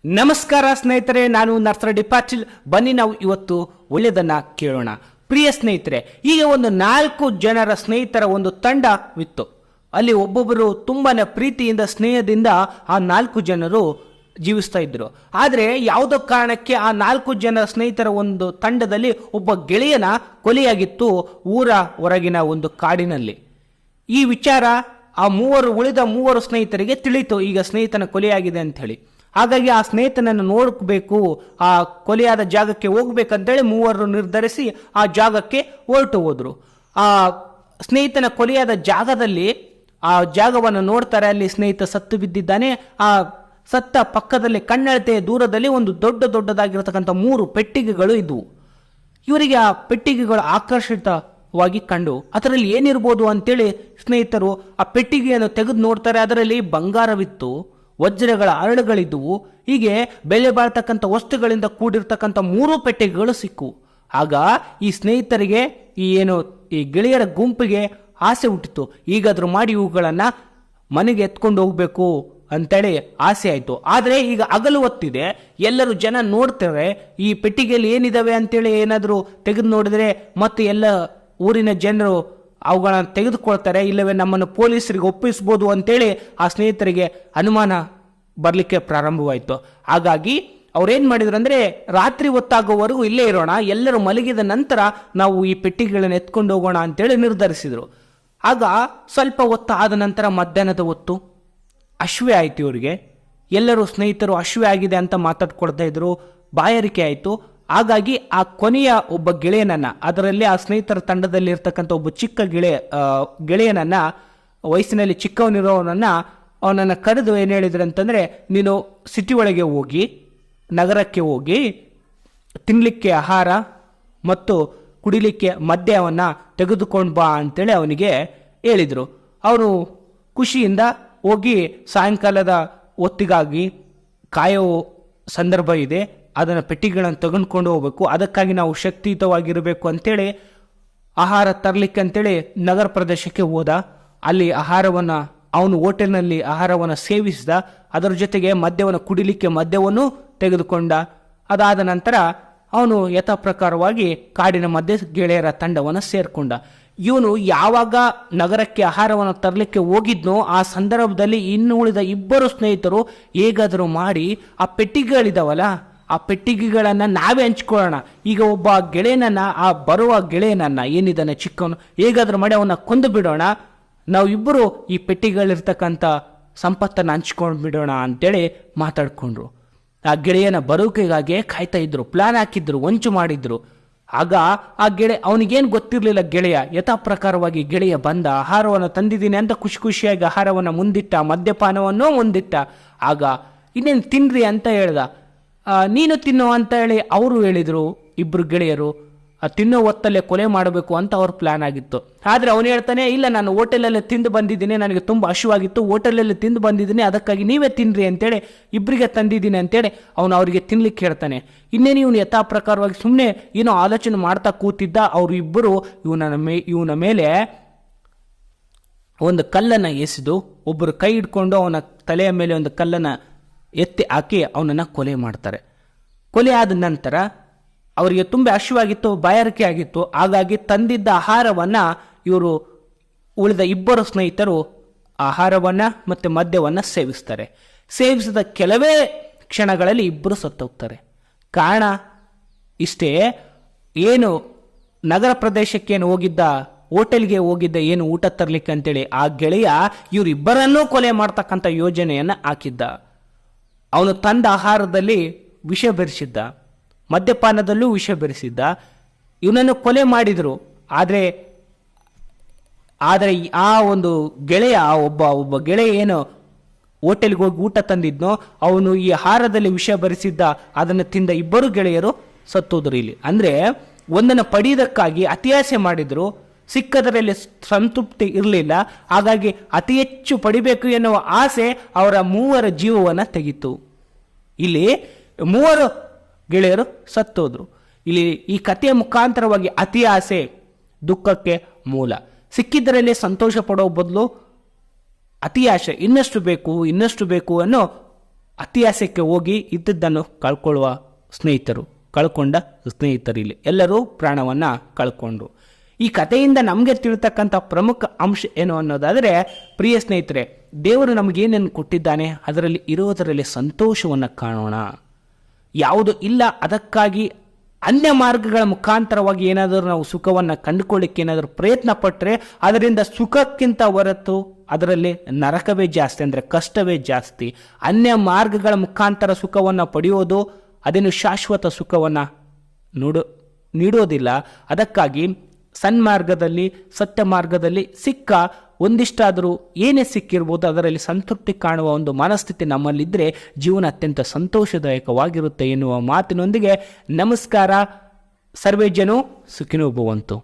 ನಮಸ್ಕಾರ ಸ್ನೇಹಿತರೆ, ನಾನು ನರ್ಸಡಿ ಪಾಟೀಲ್. ಬನ್ನಿ ನಾವು ಇವತ್ತು ಒಳ್ಳೆಯದನ್ನ ಕೇಳೋಣ. ಪ್ರಿಯ ಸ್ನೇಹಿತರೆ, ಈಗ ಒಂದು 4 ಜನರ ಸ್ನೇಹಿತರ ಒಂದು ತಂಡವಿತ್ತು. ಅಲ್ಲಿ ಒಬ್ಬೊಬ್ಬರು ತುಂಬಾನೇ ಪ್ರೀತಿಯಿಂದ ಸ್ನೇಹದಿಂದ ಆ 4 ಜನರು ಜೀವಿಸ್ತಾ ಇದ್ರು. ಆದರೆ ಯಾವುದೋ ಕಾರಣಕ್ಕೆ ಆ 4 ಜನರ ಸ್ನೇಹಿತರ ಒಂದು ತಂಡದಲ್ಲಿ ಒಬ್ಬ ಗೆಳೆಯನ ಕೊಲೆಯಾಗಿತ್ತು ಊರ ಹೊರಗಿನ ಒಂದು ಕಾಡಿನಲ್ಲಿ. ಈ ವಿಚಾರ ಆ ಉಳಿದ ಮೂವರು ಸ್ನೇಹಿತರಿಗೆ ತಿಳಿತು, ಈಗ ಸ್ನೇಹಿತನ ಕೊಲೆಯಾಗಿದೆ ಅಂತ ಹೇಳಿ. ಹಾಗಾಗಿ ಆ ಸ್ನೇಹಿತನನ್ನು ನೋಡಬೇಕು, ಆ ಕೊಲೆಯಾದ ಜಾಗಕ್ಕೆ ಹೋಗ್ಬೇಕಂತೇಳಿ ಮೂವರು ನಿರ್ಧರಿಸಿ ಆ ಜಾಗಕ್ಕೆ ಹೊರಟು ಹೋದ್ರು. ಆ ಸ್ನೇಹಿತನ ಕೊಲೆಯಾದ ಜಾಗದಲ್ಲಿ ಆ ಜಾಗವನ್ನು ನೋಡ್ತಾರೆ. ಅಲ್ಲಿ ಸ್ನೇಹಿತ ಸತ್ತು ಬಿದ್ದಿದ್ದಾನೆ. ಆ ಸತ್ತ ಪಕ್ಕದಲ್ಲಿ ಕಣ್ಣಳತೆ ದೂರದಲ್ಲಿ ಒಂದು ದೊಡ್ಡದಾಗಿರತಕ್ಕಂಥ 3 ಪೆಟ್ಟಿಗೆಗಳು ಇದ್ವು. ಇವರಿಗೆ ಆ ಪೆಟ್ಟಿಗೆಗಳು ಆಕರ್ಷಿತವಾಗಿ ಕಂಡು ಅದರಲ್ಲಿ ಏನಿರ್ಬೋದು ಅಂತೇಳಿ ಸ್ನೇಹಿತರು ಆ ಪೆಟ್ಟಿಗೆಯನ್ನು ತೆಗೆದು ನೋಡ್ತಾರೆ. ಅದರಲ್ಲಿ ಬಂಗಾರವಿತ್ತು, ವಜ್ರಗಳ ಹರಳುಗಳಿದ್ದುವು. ಹೀಗೆ ಬೆಲೆ ಬಾಳ್ತಕ್ಕಂಥ ವಸ್ತುಗಳಿಂದ ಕೂಡಿರ್ತಕ್ಕಂಥ 3 ಪೆಟ್ಟಿಗೆಗಳು ಸಿಕ್ಕು. ಆಗ ಈ ಸ್ನೇಹಿತರಿಗೆ ಈ ಗೆಳೆಯರ ಗುಂಪಿಗೆ ಆಸೆ ಹುಟ್ಟಿತು. ಈಗಾದ್ರೂ ಮಾಡಿ ಇವುಗಳನ್ನ ಮನೆಗೆ ಎತ್ಕೊಂಡು ಹೋಗ್ಬೇಕು ಅಂತೇಳಿ ಆಸೆ ಆಯ್ತು. ಆದರೆ ಈಗ ಹಗಲು ಹೊತ್ತಿದೆ, ಎಲ್ಲರೂ ಜನ ನೋಡ್ತಾರೆ. ಈ ಪೆಟ್ಟಿಗೆಯಲ್ಲಿ ಏನಿದಾವೆ ಅಂತೇಳಿ ಏನಾದರೂ ತೆಗೆದು ನೋಡಿದ್ರೆ ಮತ್ತೆ ಎಲ್ಲ ಊರಿನ ಜನರು ಅವುಗಳನ್ನ ತೆಗೆದುಕೊಳ್ತಾರೆ, ಇಲ್ಲವೇ ನಮ್ಮನ್ನು ಪೊಲೀಸರಿಗೆ ಒಪ್ಪಿಸ್ಬೋದು ಅಂತೇಳಿ ಆ ಸ್ನೇಹಿತರಿಗೆ ಅನುಮಾನ ಬರಲಿಕ್ಕೆ ಪ್ರಾರಂಭವಾಯಿತು. ಹಾಗಾಗಿ ಅವ್ರೇನ್ ಮಾಡಿದ್ರು ಅಂದ್ರೆ, ರಾತ್ರಿ ಹೊತ್ತಾಗೋವರೆಗೂ ಇಲ್ಲೇ ಇರೋಣ, ಎಲ್ಲರೂ ಮಲಗಿದ ನಂತರ ನಾವು ಈ ಪೆಟ್ಟಿಗೆಗಳನ್ನು ಎತ್ಕೊಂಡು ಹೋಗೋಣ ಅಂತೇಳಿ ನಿರ್ಧರಿಸಿದ್ರು. ಆಗ ಸ್ವಲ್ಪ ಹೊತ್ತು ಆದ ನಂತರ ಮಧ್ಯಾಹ್ನದ ಹೊತ್ತು ಅಶ್ವೆ ಆಯ್ತು ಇವರಿಗೆ. ಎಲ್ಲರೂ ಸ್ನೇಹಿತರು ಅಶ್ವೆ ಆಗಿದೆ ಅಂತ ಮಾತಾಡ್ಕೊಳ್ತಾ ಇದ್ರು. ಬಾಯಾರಿಕೆ ಆಯಿತು. ಹಾಗಾಗಿ ಆ ಕೊನೆಯ ಒಬ್ಬ ಗೆಳೆಯನನ್ನ, ಅದರಲ್ಲಿ ಆ ಸ್ನೇಹಿತರ ತಂಡದಲ್ಲಿ ಇರ್ತಕ್ಕಂಥ ಒಬ್ಬ ಚಿಕ್ಕ ಗೆಳೆಯನನ್ನ, ವಯಸ್ಸಿನಲ್ಲಿ ಚಿಕ್ಕವನಿರೋವನನ್ನ ಅವನನ್ನು ಕರೆದು ಏನು ಹೇಳಿದ್ರು ಅಂತಂದರೆ, ನೀನು ಸಿಟಿ ಒಳಗೆ ಹೋಗಿ, ನಗರಕ್ಕೆ ಹೋಗಿ ತಿನ್ನಲಿಕ್ಕೆ ಆಹಾರ ಮತ್ತು ಕುಡಿಲಿಕ್ಕೆ ಮದ್ಯವನ್ನು ತೆಗೆದುಕೊಂಡು ಬಾ ಅಂತೇಳಿ ಅವನಿಗೆ ಹೇಳಿದರು. ಅವನು ಖುಷಿಯಿಂದ ಹೋಗಿ ಸಾಯಂಕಾಲದ ಹೊತ್ತಿಗಾಗಿ ಕಾಯೋ ಸಂದರ್ಭ ಇದೆ, ಅದನ್ನು ಪೆಟ್ಟಿಗೆಗಳನ್ನು ತೆಗೆದುಕೊಂಡು ಹೋಗ್ಬೇಕು, ಅದಕ್ಕಾಗಿ ನಾವು ಶಕ್ತಿಯುತವಾಗಿರಬೇಕು ಅಂತೇಳಿ ಆಹಾರ ತರಲಿಕ್ಕೆ ಅಂತೇಳಿ ನಗರ ಪ್ರದೇಶಕ್ಕೆ ಹೋದ. ಅಲ್ಲಿ ಅವನು ಹೋಟೆಲ್ನಲ್ಲಿ ಆಹಾರವನ್ನು ಸೇವಿಸಿದ. ಅದರ ಜೊತೆಗೆ ಮದ್ಯವನ್ನು ಕುಡಿಲಿಕ್ಕೆ ಮದ್ಯವನ್ನು ತೆಗೆದುಕೊಂಡ. ಅದಾದ ನಂತರ ಅವನು ಯಥಾ ಪ್ರಕಾರವಾಗಿ ಕಾಡಿನ ಮಧ್ಯೆ ಗೆಳೆಯರ ತಂಡವನ್ನು ಸೇರ್ಕೊಂಡ. ಇವನು ಯಾವಾಗ ನಗರಕ್ಕೆ ಆಹಾರವನ್ನು ತರಲಿಕ್ಕೆ ಹೋಗಿದ್ನೋ ಆ ಸಂದರ್ಭದಲ್ಲಿ ಇನ್ನು ಉಳಿದ 2 ಸ್ನೇಹಿತರು ಹೇಗಾದರೂ ಮಾಡಿ ಆ ಪೆಟ್ಟಿಗೆಗಳಿದಾವಲ್ಲ, ಆ ಪೆಟ್ಟಿಗೆಗಳನ್ನು ನಾವೇ ಹಂಚ್ಕೊಳ್ಳೋಣ. ಈಗ ಒಬ್ಬ ಗೆಳೆಯನನ್ನ, ಆ ಬರುವ ಗೆಳೆಯನನ್ನ ಏನಿದ್ದಾನೆ ಚಿಕ್ಕವನು, ಹೇಗಾದರೂ ಮಾಡಿ ಅವನ್ನ ಕೊಂದು ಬಿಡೋಣ, ನಾವು ಇಬ್ಬರು ಈ ಪೆಟ್ಟಿಗೆಗಳಿರ್ತಕ್ಕಂಥ ಸಂಪತ್ತನ್ನು ಹಂಚ್ಕೊಂಡು ಬಿಡೋಣ ಅಂತೇಳಿ ಮಾತಾಡ್ಕೊಂಡ್ರು. ಆ ಗೆಳೆಯನ ಬರುವಿಕೆಗಾಗಿ ಕಾಯ್ತಾ ಇದ್ರು, ಪ್ಲಾನ್ ಹಾಕಿದ್ರು, ಹೊಂಚು ಮಾಡಿದ್ರು. ಆಗ ಆ ಅವನಿಗೇನು ಗೊತ್ತಿರಲಿಲ್ಲ. ಗೆಳೆಯ ಯಥಾ ಪ್ರಕಾರವಾಗಿ ಗೆಳೆಯ ಬಂದ, ಆಹಾರವನ್ನು ತಂದಿದ್ದೀನಿ ಅಂತ ಖುಷಿಯಾಗಿ ಆಹಾರವನ್ನು ಮುಂದಿಟ್ಟ, ಮದ್ಯಪಾನವನ್ನು ಮುಂದಿಟ್ಟ. ಆಗ ಇನ್ನೇನು ತಿನ್ರಿ ಅಂತ ಹೇಳ್ದ. ನೀನು ತಿನ್ನೋ ಅಂತ ಹೇಳಿ ಅವರು ಹೇಳಿದರು. 2 ಗೆಳೆಯರು ತಿನ್ನೋ ಹೊತ್ತಲ್ಲೇ ಕೊಲೆ ಮಾಡಬೇಕು ಅಂತ ಅವ್ರ ಪ್ಲಾನ್ ಆಗಿತ್ತು. ಆದರೆ ಅವನು ಹೇಳ್ತಾನೆ, ಇಲ್ಲ, ನಾನು ಹೋಟೆಲಲ್ಲೇ ತಿಂದು ಬಂದಿದ್ದೀನಿ, ನನಗೆ ತುಂಬ ಹಸಿವಾಗಿತ್ತು, ಹೋಟೆಲಲ್ಲಿ ತಿಂದು ಬಂದಿದ್ದೀನಿ, ಅದಕ್ಕಾಗಿ ನೀವೇ ತಿನ್ರಿ ಅಂತೇಳಿ 2ರಿಗೆ ತಂದಿದ್ದೀನಿ ಅಂತೇಳಿ ಅವನು ಅವರಿಗೆ ತಿನ್ಲಿಕ್ಕೆ ಹೇಳ್ತಾನೆ. ಇನ್ನೇನು ಇವನು ಯಥಾ ಪ್ರಕಾರವಾಗಿ ಸುಮ್ಮನೆ ಏನೋ ಆಲೋಚನೆ ಮಾಡ್ತಾ ಕೂತಿದ್ದ. ಅವರು ಇಬ್ಬರು ಇವನ ಮೇಲೆ ಒಂದು ಕಲ್ಲನ್ನು ಎಸೆದು, ಒಬ್ಬರು ಕೈ ಹಿಡ್ಕೊಂಡು ಅವನ ತಲೆಯ ಮೇಲೆ ಒಂದು ಕಲ್ಲನ್ನು ಎತ್ತಿ ಹಾಕಿ ಅವನನ್ನು ಕೊಲೆ ಮಾಡ್ತಾರೆ. ಕೊಲೆ ಆದ ನಂತರ ಅವರಿಗೆ ತುಂಬ ಹಸಿವಾಗಿತ್ತು, ಬಾಯಾರಿಕೆ ಆಗಿತ್ತು. ಹಾಗಾಗಿ ತಂದಿದ್ದ ಆಹಾರವನ್ನು ಇವರು ಉಳಿದ 2 ಸ್ನೇಹಿತರು ಆಹಾರವನ್ನು ಮತ್ತು ಮದ್ಯವನ್ನು ಸೇವಿಸ್ತಾರೆ. ಸೇವಿಸಿದ ಕೆಲವೇ ಕ್ಷಣಗಳಲ್ಲಿ 2 ಸತ್ತೋಗ್ತಾರೆ. ಕಾರಣ ಇಷ್ಟೇ, ಏನು ನಗರ ಪ್ರದೇಶಕ್ಕೆ ಹೋಗಿದ್ದ, ಹೋಟೆಲ್ಗೆ ಹೋಗಿದ್ದ, ಏನು ಊಟ ತರಲಿಕ್ಕೆ ಅಂತೇಳಿ ಆ ಗೆಳೆಯ ಇವರಿಬ್ಬರನ್ನೂ ಕೊಲೆ ಮಾಡ್ತಕ್ಕಂಥ ಯೋಜನೆಯನ್ನು ಹಾಕಿದ್ದ. ಅವನು ತಂದ ಆಹಾರದಲ್ಲಿ ವಿಷ ಬೆರೆಸಿದ್ದ, ಮದ್ಯಪಾನದಲ್ಲೂ ವಿಷ ಬೆರೆಸಿದ್ದ. ಇವನನ್ನು ಕೊಲೆ ಮಾಡಿದರು. ಆದರೆ ಆ ಒಂದು ಗೆಳೆಯ, ಒಬ್ಬ ಗೆಳೆಯ ಏನು ಹೋಟೆಲ್ಗೆ ಹೋಗಿ ಊಟ ತಂದಿದ್ನೋ, ಅವನು ಈ ಆಹಾರದಲ್ಲಿ ವಿಷ ಬೆರೆಸಿದ್ದ. ಅದನ್ನು ತಿಂದ 2 ಗೆಳೆಯರು ಸತ್ತೋದ್ರು. ಇಲ್ಲಿ ಅಂದರೆ ಒಂದನ್ನು ಪಡೆಯುವುದಕ್ಕಾಗಿ ಅತಿಯಾಸೆ ಮಾಡಿದ್ರು, ಸಿಕ್ಕದರಲ್ಲಿ ಸಂತೃಪ್ತಿ ಇರಲಿಲ್ಲ. ಹಾಗಾಗಿ ಅತಿ ಹೆಚ್ಚು ಪಡಿಬೇಕು ಎನ್ನುವ ಆಸೆ ಅವರ 3 ಜೀವವನ್ನು ತೆಗಿತು. ಇಲ್ಲಿ 3 ಗೆಳೆಯರು ಸತ್ತೋದ್ರು. ಇಲ್ಲಿ ಈ ಕಥೆಯ ಮುಖಾಂತರವಾಗಿ ಅತಿ ಆಸೆ ದುಃಖಕ್ಕೆ ಮೂಲ. ಸಿಕ್ಕಿದ್ದರಲ್ಲಿ ಸಂತೋಷ ಪಡೋ ಬದಲು ಅತಿ ಆಸೆ, ಇನ್ನಷ್ಟು ಬೇಕು ಅನ್ನೋ ಅತಿಯಾಸಕ್ಕೆ ಹೋಗಿ ಇದ್ದದ್ದನ್ನು ಕಳ್ಕೊಳ್ಳುವ ಸ್ನೇಹಿತರು, ಕಳ್ಕೊಂಡ ಸ್ನೇಹಿತರಿಲ್ಲಿ ಎಲ್ಲರೂ ಪ್ರಾಣವನ್ನು ಕಳ್ಕೊಂಡ್ರು. ಈ ಕಥೆಯಿಂದ ನಮಗೆ ತಿಳ್ತಕ್ಕಂಥ ಪ್ರಮುಖ ಅಂಶ ಏನು ಅನ್ನೋದಾದರೆ, ಪ್ರಿಯ ಸ್ನೇಹಿತರೆ, ದೇವರು ನಮಗೇನೇನು ಕೊಟ್ಟಿದ್ದಾನೆ ಅದರಲ್ಲಿ ಇರೋದರಲ್ಲಿ ಸಂತೋಷವನ್ನು ಕಾಣೋಣ. ಯಾವುದು ಇಲ್ಲ ಅದಕ್ಕಾಗಿ ಅನ್ಯ ಮಾರ್ಗಗಳ ಮುಖಾಂತರವಾಗಿ ಏನಾದರೂ ನಾವು ಸುಖವನ್ನು ಕಂಡುಕೊಳ್ಳಿಕ್ಕೆ ಏನಾದರೂ ಪ್ರಯತ್ನ ಪಟ್ಟರೆ ಅದರಿಂದ ಸುಖಕ್ಕಿಂತ ಹೊರತು ಅದರಲ್ಲಿ ನರಕವೇ ಜಾಸ್ತಿ, ಅಂದರೆ ಕಷ್ಟವೇ ಜಾಸ್ತಿ. ಅನ್ಯ ಮಾರ್ಗಗಳ ಮುಖಾಂತರ ಸುಖವನ್ನು ಪಡೆಯೋದು ಅದೇನು ಶಾಶ್ವತ ಸುಖವನ್ನು ನೀಡೋದಿಲ್ಲ. ಅದಕ್ಕಾಗಿ ಸನ್ಮಾರ್ಗದಲ್ಲಿ, ಸತ್ಯ ಮಾರ್ಗದಲ್ಲಿ ಸಿಕ್ಕ ಒಂದಿಷ್ಟಾದರೂ ಏನೇ ಸಿಕ್ಕಿರ್ಬೋದು ಅದರಲ್ಲಿ ಸಂತೃಪ್ತಿ ಕಾಣುವ ಒಂದು ಮನಸ್ಥಿತಿ ನಮ್ಮಲ್ಲಿದ್ದರೆ ಜೀವನ ಅತ್ಯಂತ ಸಂತೋಷದಾಯಕವಾಗಿರುತ್ತೆ ಎನ್ನುವ ಮಾತಿನೊಂದಿಗೆ ನಮಸ್ಕಾರ. ಸರ್ವೇ ಜನೋ ಸುಖಿನೋ ಭವಂತು.